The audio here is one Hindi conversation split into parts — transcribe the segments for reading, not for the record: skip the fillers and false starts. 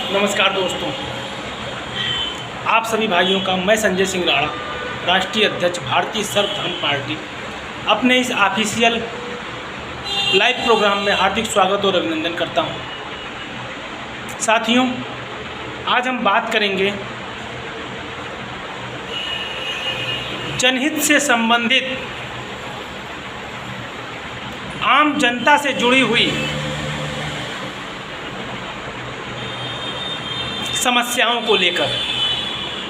नमस्कार दोस्तों, आप सभी भाइयों का मैं संजय सिंह राणा, राष्ट्रीय अध्यक्ष भारतीय सर्व धर्म पार्टी, अपने इस ऑफिशियल लाइव प्रोग्राम में हार्दिक स्वागत और अभिनंदन करता हूं। साथियों, आज हम बात करेंगे जनहित से संबंधित आम जनता से जुड़ी हुई समस्याओं को लेकर,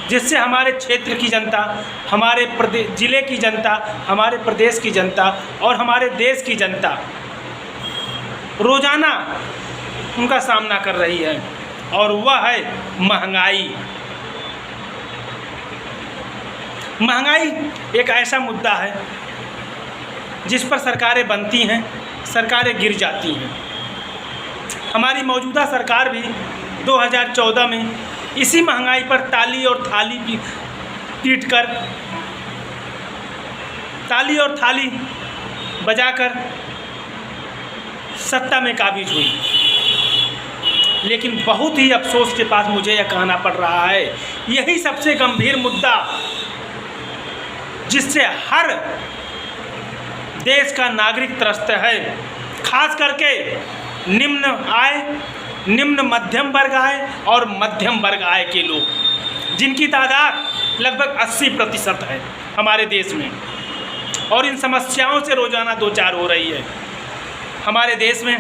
जिससे हमारे क्षेत्र की जनता, हमारे ज़िले की जनता, हमारे प्रदेश की जनता और हमारे देश की जनता रोज़ाना उनका सामना कर रही है, और वह है महंगाई। महंगाई एक ऐसा मुद्दा है जिस पर सरकारें बनती हैं, सरकारें गिर जाती हैं। हमारी मौजूदा सरकार भी 2014 में इसी महंगाई पर ताली और थाली बजाकर सत्ता में काबिज हुई। लेकिन बहुत ही अफसोस के पास मुझे यह कहना पड़ रहा है, यही सबसे गंभीर मुद्दा जिससे हर देश का नागरिक त्रस्त है, खास करके निम्न मध्यम वर्ग आय और मध्यम वर्ग आय के लोग, जिनकी तादाद लगभग 80% है हमारे देश में, और इन समस्याओं से रोज़ाना दो चार हो रही है हमारे देश में,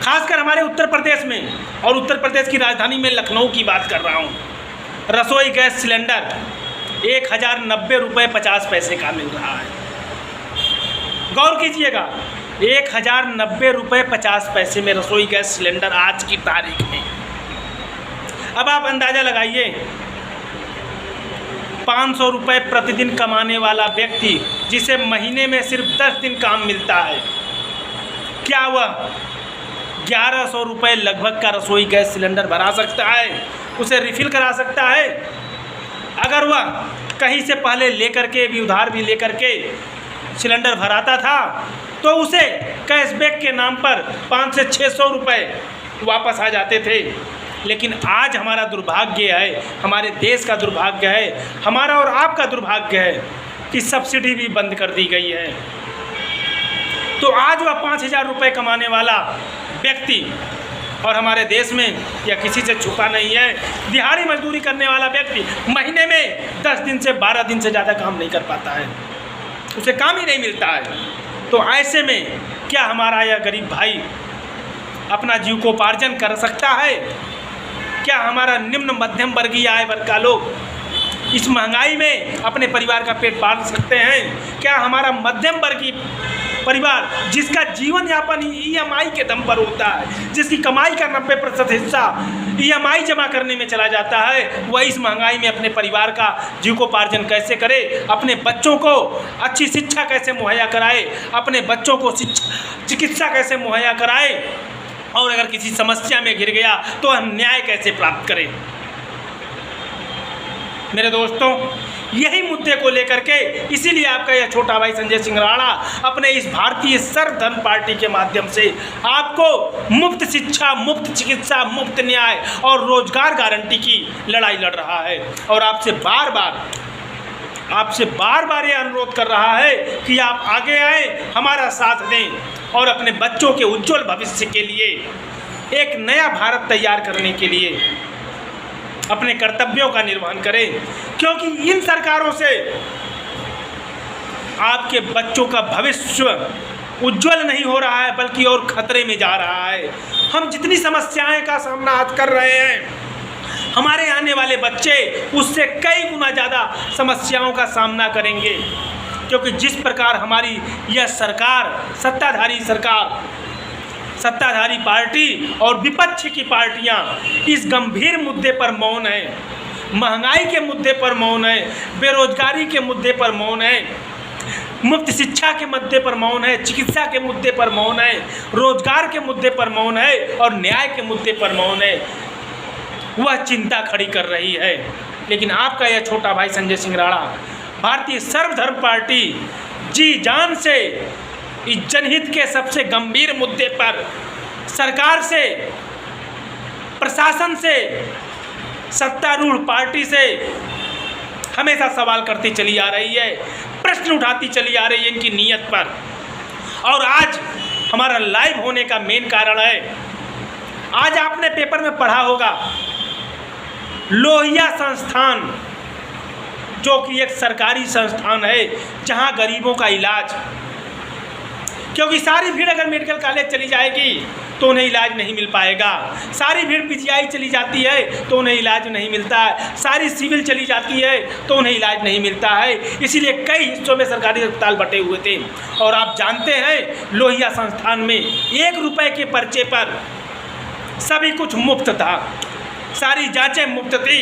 खासकर हमारे उत्तर प्रदेश में। और उत्तर प्रदेश की राजधानी में लखनऊ की बात कर रहा हूँ। रसोई गैस सिलेंडर 1090 रुपये 50 पैसे का मिल रहा है। गौर कीजिएगा, 1090 रुपये 50 पैसे में रसोई गैस सिलेंडर आज की तारीख में। अब आप अंदाज़ा लगाइए, 500 रुपये प्रतिदिन कमाने वाला व्यक्ति, जिसे महीने में सिर्फ 10 दिन काम मिलता है, क्या वह 1100 रुपये लगभग का रसोई गैस सिलेंडर भरा सकता है, उसे रिफ़िल करा सकता है? अगर वह कहीं से पहले लेकर के भी, उधार भी लेकर के सिलेंडर भराता था, तो उसे कैशबैक के नाम पर 500 से 600 रुपये वापस आ जाते थे। लेकिन आज हमारा दुर्भाग्य है, हमारे देश का दुर्भाग्य है, हमारा और आपका दुर्भाग्य है कि सब्सिडी भी बंद कर दी गई है। तो आज वह 5000 रुपये कमाने वाला व्यक्ति, और हमारे देश में यह किसी से छुपा नहीं है, दिहाड़ी मजदूरी करने वाला व्यक्ति महीने में 10 दिन से 12 दिन से ज़्यादा काम नहीं कर पाता है, उसे काम ही नहीं मिलता है। तो ऐसे में क्या हमारा यह गरीब भाई अपना जीविकोपार्जन कर सकता है? क्या हमारा निम्न मध्यम वर्गीय आय वर्ग का लोग इस महंगाई में अपने परिवार का पेट पाल सकते हैं? क्या हमारा मध्यम वर्गीय परिवार, जिसका जीवन यापन EMI के दम पर होता है, जिसकी कमाई का 90% हिस्सा EMI जमा करने में चला जाता है, वह इस महंगाई में अपने परिवार का जीविकोपार्जन कैसे करे, अपने बच्चों को अच्छी शिक्षा कैसे मुहैया कराए, अपने बच्चों को चिकित्सा कैसे मुहैया कराए, और अगर किसी समस्या में घिर गया तो हम न्याय कैसे प्राप्त करें? मेरे दोस्तों, यही मुद्दे को लेकर के इसीलिए आपका यह छोटा भाई संजय सिंह राणा अपने इस भारतीय सर्व धर्म पार्टी के माध्यम से आपको मुफ्त शिक्षा, मुफ्त चिकित्सा, मुफ्त न्याय और रोजगार गारंटी की लड़ाई लड़ रहा है। और आपसे बार बार ये अनुरोध कर रहा है कि आप आगे आए, हमारा साथ दें और अपने बच्चों के उज्जवल भविष्य के लिए, एक नया भारत तैयार करने के लिए अपने कर्तव्यों का निर्वहन करें। क्योंकि इन सरकारों से आपके बच्चों का भविष्य उज्जवल नहीं हो रहा है, बल्कि और खतरे में जा रहा है। हम जितनी समस्याएं का सामना आज कर रहे हैं, हमारे आने वाले बच्चे उससे कई गुना ज़्यादा समस्याओं का सामना करेंगे। क्योंकि जिस प्रकार हमारी यह सरकार, सत्ताधारी पार्टी और विपक्ष की पार्टियां इस गंभीर मुद्दे पर मौन है, महंगाई के मुद्दे पर मौन है, बेरोजगारी के मुद्दे पर मौन है, मुफ्त शिक्षा के मुद्दे पर मौन है, चिकित्सा के मुद्दे पर मौन है, रोजगार के मुद्दे पर मौन है और न्याय के मुद्दे पर मौन है, वह चिंता खड़ी कर रही है। लेकिन आपका यह छोटा भाई संजय सिंह राणा, भारतीय सर्वधर्म पार्टी जी जान से इस जनहित के सबसे गंभीर मुद्दे पर सरकार से प्रशासन से, सत्तारूढ़ पार्टी से हमेशा सवाल करती चली आ रही है, प्रश्न उठाती चली आ रही है इनकी नीयत पर। और आज हमारा लाइव होने का मेन कारण है, आज आपने पेपर में पढ़ा होगा लोहिया संस्थान, जो कि एक सरकारी संस्थान है जहां गरीबों का इलाज, क्योंकि सारी भीड़ अगर मेडिकल कॉलेज चली जाएगी तो उन्हें इलाज नहीं मिल पाएगा, सारी भीड़ पीजीआई चली जाती है तो उन्हें इलाज नहीं मिलता है, सारी सिविल चली जाती है तो उन्हें इलाज नहीं मिलता है। इसीलिए कई हिस्सों में सरकारी अस्पताल बटे हुए थे। और आप जानते हैं लोहिया संस्थान में 1 रुपये के पर्चे पर सभी कुछ मुफ्त था, सारी जांचें मुफ्त थी।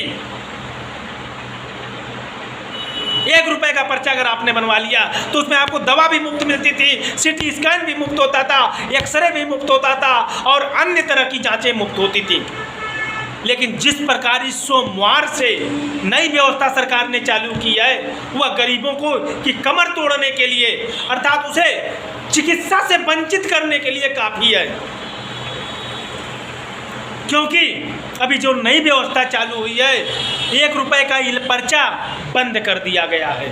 1 रुपये का पर्चा अगर आपने बनवा लिया तो उसमें आपको दवा भी मुफ्त मिलती थी, सीटी स्कैन भी मुफ्त होता था, एक्सरे भी मुफ्त होता था और अन्य तरह की जांचें मुफ्त होती थी। लेकिन जिस प्रकार इस सोमवार से नई व्यवस्था सरकार ने चालू की है, वह गरीबों को की कमर तोड़ने के लिए, अर्थात उसे चिकित्सा से वंचित करने के लिए काफ़ी है। क्योंकि अभी जो नई व्यवस्था चालू हुई है, 1 रुपये का पर्चा बंद कर दिया गया है,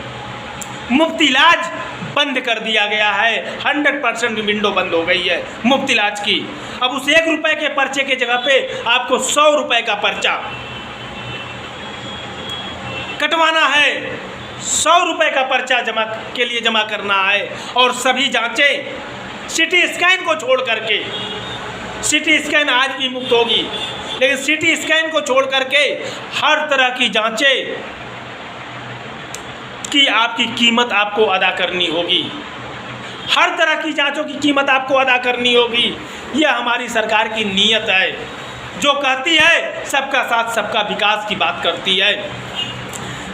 मुफ्त इलाज बंद कर दिया गया है, 100% विंडो बंद हो गई है मुफ्त इलाज की। अब उस 1 रुपये के पर्चे के जगह पे आपको 100 रुपये का पर्चा कटवाना है, 100 रुपये का पर्चा जमा करना है। और सभी जांचें सीटी स्कैन को छोड़ करके, सीटी स्कैन आज भी मुफ्त होगी, लेकिन सीटी स्कैन को छोड़ करके हर तरह की जांचें की आपकी कीमत आपको अदा करनी होगी, हर तरह की जांचों की कीमत आपको अदा करनी होगी। यह हमारी सरकार की नीयत है, जो कहती है सबका साथ सबका विकास की बात करती है,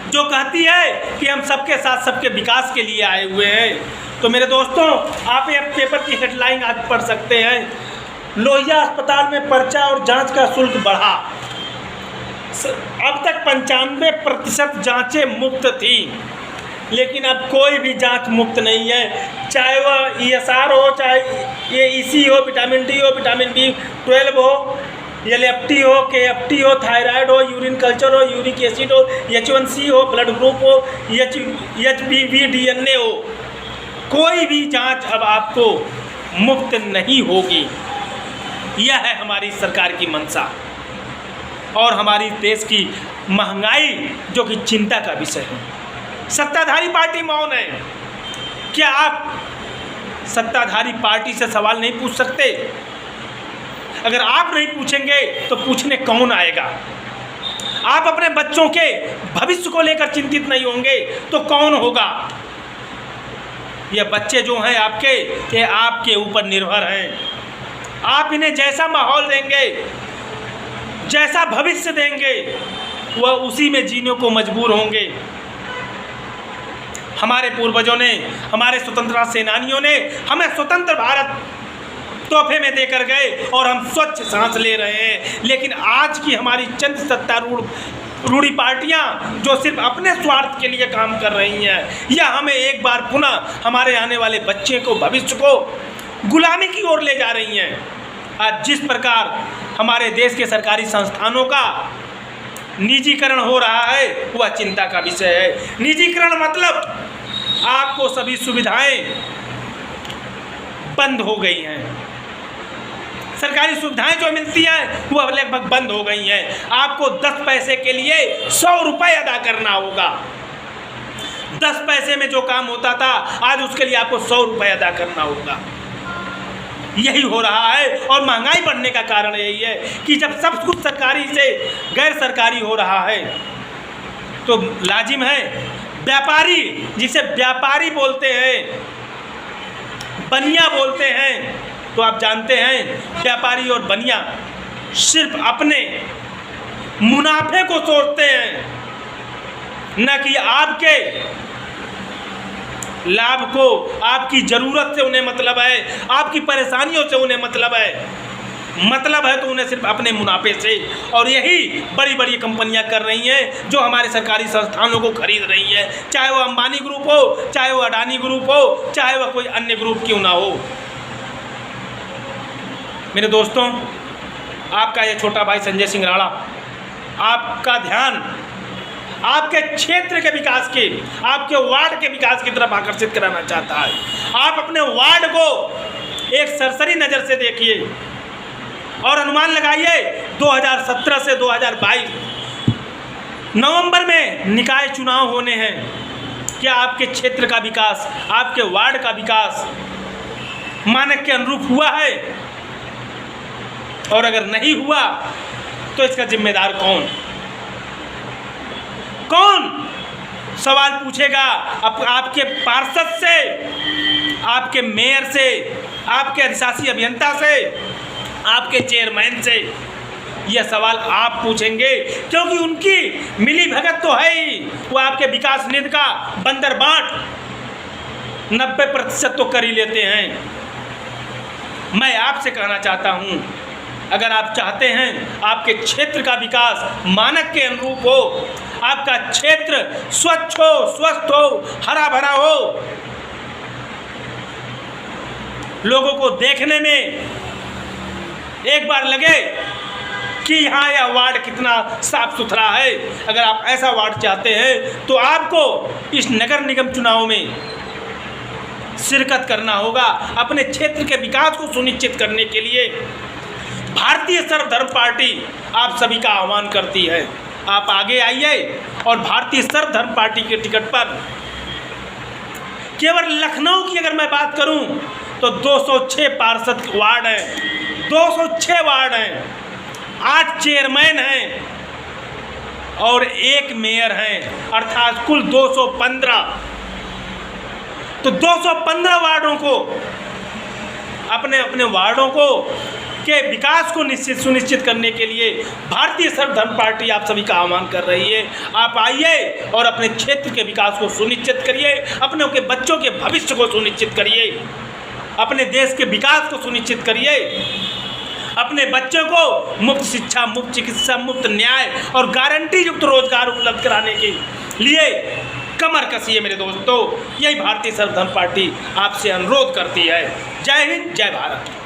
जो कहती है कि हम सबके साथ सबके विकास के लिए आए हुए हैं। तो मेरे दोस्तों, आप ये पेपर की हेडलाइन आज पढ़ सकते हैं, लोहिया अस्पताल में पर्चा और जांच का शुल्क बढ़ा। अब तक 95% जांचें मुफ्त थी, लेकिन अब कोई भी जांच मुफ्त नहीं है, चाहे वह ESR हो, चाहे AEC हो, विटामिन D हो, विटामिन B12 हो, LFT हो, KFT हो, थायराइड हो, यूरिन कल्चर हो, यूरिक एसिड हो, H1C हो, ब्लड ग्रुप हो, HBV DNA हो, कोई भी जांच अब आपको मुफ्त नहीं होगी। यह है हमारी सरकार की मंशा और हमारी देश की महंगाई, जो कि चिंता का विषय है। सत्ताधारी पार्टी मौन है। क्या आप सत्ताधारी पार्टी से सवाल नहीं पूछ सकते? अगर आप नहीं पूछेंगे तो पूछने कौन आएगा? आप अपने बच्चों के भविष्य को लेकर चिंतित नहीं होंगे तो कौन होगा? ये बच्चे जो हैं आपके, ये आपके ऊपर निर्भर हैं। आप इन्हें जैसा माहौल देंगे, जैसा भविष्य देंगे, वह उसी में जीने को मजबूर होंगे। हमारे पूर्वजों ने, हमारे स्वतंत्रता सेनानियों ने हमें स्वतंत्र भारत तोहफे में देकर गए और हम स्वच्छ सांस ले रहे हैं। लेकिन आज की हमारी चंद सत्तारूढ़ पार्टियां जो सिर्फ अपने स्वार्थ के लिए काम कर रही हैं, या हमें एक बार पुनः हमारे आने वाले बच्चे को, भविष्य को गुलामी की ओर ले जा रही हैं। आज जिस प्रकार हमारे देश के सरकारी संस्थानों का निजीकरण हो रहा है, वह चिंता का विषय है। निजीकरण मतलब आपको सभी सुविधाएं बंद हो गई हैं, सरकारी सुविधाएं जो मिलती हैं वह लगभग बंद हो गई हैं। आपको 10 पैसे के लिए 100 रुपये अदा करना होगा। 10 पैसे में जो काम होता था, आज उसके लिए आपको 100 रुपये अदा करना होगा। यही हो रहा है और महंगाई बढ़ने का कारण यही है कि जब सब कुछ सरकारी से गैर सरकारी हो रहा है तो लाजिम है व्यापारी, जिसे व्यापारी बोलते हैं, बनिया बोलते हैं, तो आप जानते हैं व्यापारी और बनिया सिर्फ अपने मुनाफे को सोचते हैं, न कि आपके लाभ को, आपकी ज़रूरत से उन्हें मतलब है, आपकी परेशानियों से उन्हें मतलब है तो उन्हें सिर्फ अपने मुनाफे से। और यही बड़ी बड़ी कंपनियां कर रही हैं जो हमारे सरकारी संस्थानों को खरीद रही हैं, चाहे वो अंबानी ग्रुप हो, चाहे वो अडानी ग्रुप हो, चाहे वह कोई अन्य ग्रुप क्यों ना हो। मेरे दोस्तों, आपका ये छोटा भाई संजय सिंह राणा आपका ध्यान आपके क्षेत्र के विकास की, आपके वार्ड के विकास की तरफ आकर्षित कराना चाहता है। आप अपने वार्ड को एक सरसरी नज़र से देखिए और अनुमान लगाइए 2017 से 2022 नवंबर में निकाय चुनाव होने हैं। क्या आपके क्षेत्र का विकास, आपके वार्ड का विकास मानक के अनुरूप हुआ है? और अगर नहीं हुआ तो इसका जिम्मेदार कौन सवाल पूछेगा? आपके पार्षद से, आपके मेयर से, आपके अधिशासी अभियंता से, आपके चेयरमैन से यह सवाल आप पूछेंगे, क्योंकि उनकी मिली भगत तो है ही। वो आपके विकास निधि का बंदर बांट 90% तो कर ही लेते हैं। मैं आपसे कहना चाहता हूँ, अगर आप चाहते हैं आपके क्षेत्र का विकास मानक के अनुरूप हो, आपका क्षेत्र स्वच्छ हो, स्वस्थ हो, हरा भरा हो, लोगों को देखने में एक बार लगे कि यहाँ यह वार्ड कितना साफ सुथरा है, अगर आप ऐसा वार्ड चाहते हैं तो आपको इस नगर निगम चुनाव में शिरकत करना होगा। अपने क्षेत्र के विकास को सुनिश्चित करने के लिए भारतीय सर्वधर्म पार्टी आप सभी का आह्वान करती है। आप आगे आइए और भारतीय सर्वधर्म पार्टी के टिकट पर, केवल लखनऊ की अगर मैं बात करूं तो 206 पार्षद वार्ड हैं, 206 वार्ड हैं, 8 चेयरमैन हैं और 1 मेयर हैं, अर्थात कुल 215। तो 215 वार्डों को, अपने अपने वार्डों को के विकास को सुनिश्चित करने के लिए भारतीय सर्वधर्म पार्टी आप सभी का आह्वान कर रही है। आप आइए और अपने क्षेत्र के विकास को सुनिश्चित करिए, अपने के बच्चों के भविष्य को सुनिश्चित करिए, अपने देश के विकास को सुनिश्चित करिए, अपने बच्चों को मुफ्त शिक्षा, मुफ्त चिकित्सा, मुफ्त न्याय और गारंटी युक्त रोजगार उपलब्ध कराने के लिए कमर कसिए मेरे दोस्तों। यही भारतीय सर्वधर्म पार्टी आपसे अनुरोध करती है। जय हिंद, जय भारत।